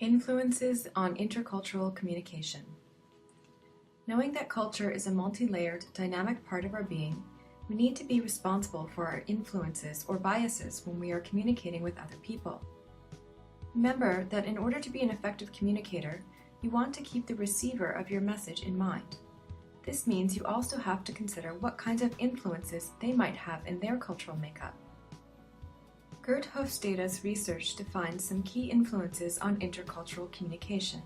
Influences on intercultural communication. Knowing that culture is a multi-layered, dynamic part of our being, we need to be responsible for our influences or biases when we are communicating with other people. Remember that in order to be an effective communicator, you want to keep the receiver of your message in mind. This means you also have to consider what kinds of influences they might have in their cultural makeup. Gert Hofstede's research defines some key influences on intercultural communication.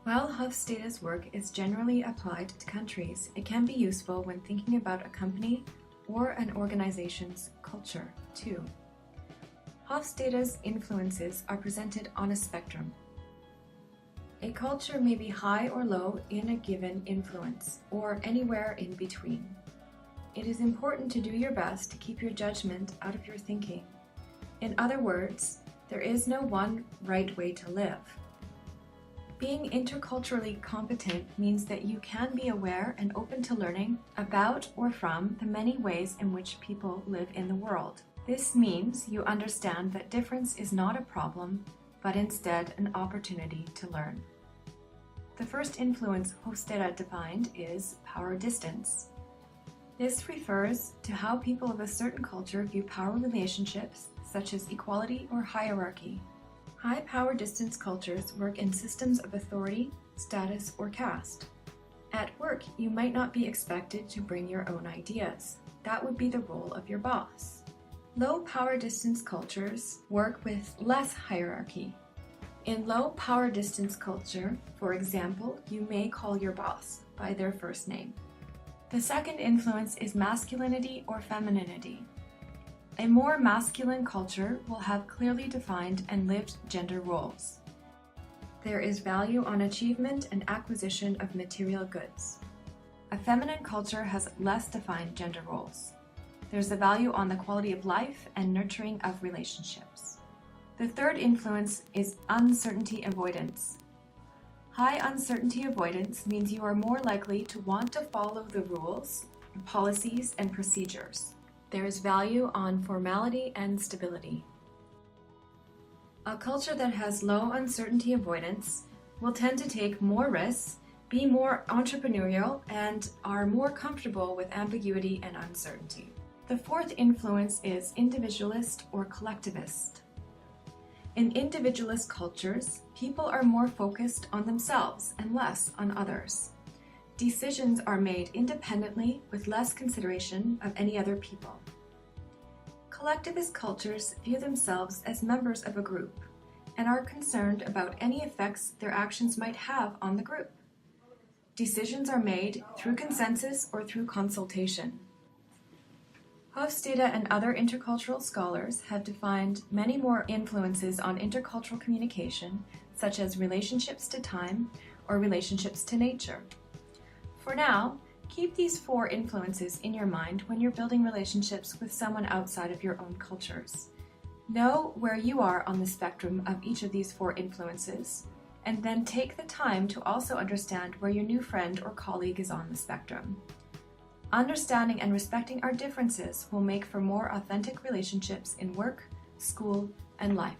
While Hofstede's work is generally applied to countries, it can be useful when thinking about a company or an organization's culture, too. Hofstede's influences are presented on a spectrum. A culture may be high or low in a given influence, or anywhere in between. It is important to do your best to keep your judgment out of your thinking. In other words, there is no one right way to live. Being interculturally competent means that you can be aware and open to learning about or from the many ways in which people live in the world. This means you understand that difference is not a problem, but instead an opportunity to learn. The first influence Hofstede defined is power distance. This refers to how people of a certain culture view power relationships, such as equality or hierarchy. High power distance cultures work in systems of authority, status, or caste. At work, you might not be expected to bring your own ideas. That would be the role of your boss. Low power distance cultures work with less hierarchy. In low power distance culture, for example, you may call your boss by their first name. The second influence is masculinity or femininity. A more masculine culture will have clearly defined and lived gender roles. There is value on achievement and acquisition of material goods. A feminine culture has less defined gender roles. There's a value on the quality of life and nurturing of relationships. The third influence is uncertainty avoidance. High uncertainty avoidance means you are more likely to want to follow the rules, policies, and procedures. There is value on formality and stability. A culture that has low uncertainty avoidance will tend to take more risks, be more entrepreneurial, and are more comfortable with ambiguity and uncertainty. The fourth influence is individualist or collectivist. In individualist cultures, people are more focused on themselves and less on others. Decisions are made independently with less consideration of any other people. Collectivist cultures view themselves as members of a group and are concerned about any effects their actions might have on the group. Decisions are made through consensus or through consultation. Hofstede and other intercultural scholars have defined many more influences on intercultural communication, such as relationships to time or relationships to nature. For now, keep these four influences in your mind when you're building relationships with someone outside of your own cultures. Know where you are on the spectrum of each of these four influences, and then take the time to also understand where your new friend or colleague is on the spectrum. Understanding and respecting our differences will make for more authentic relationships in work, school, and life.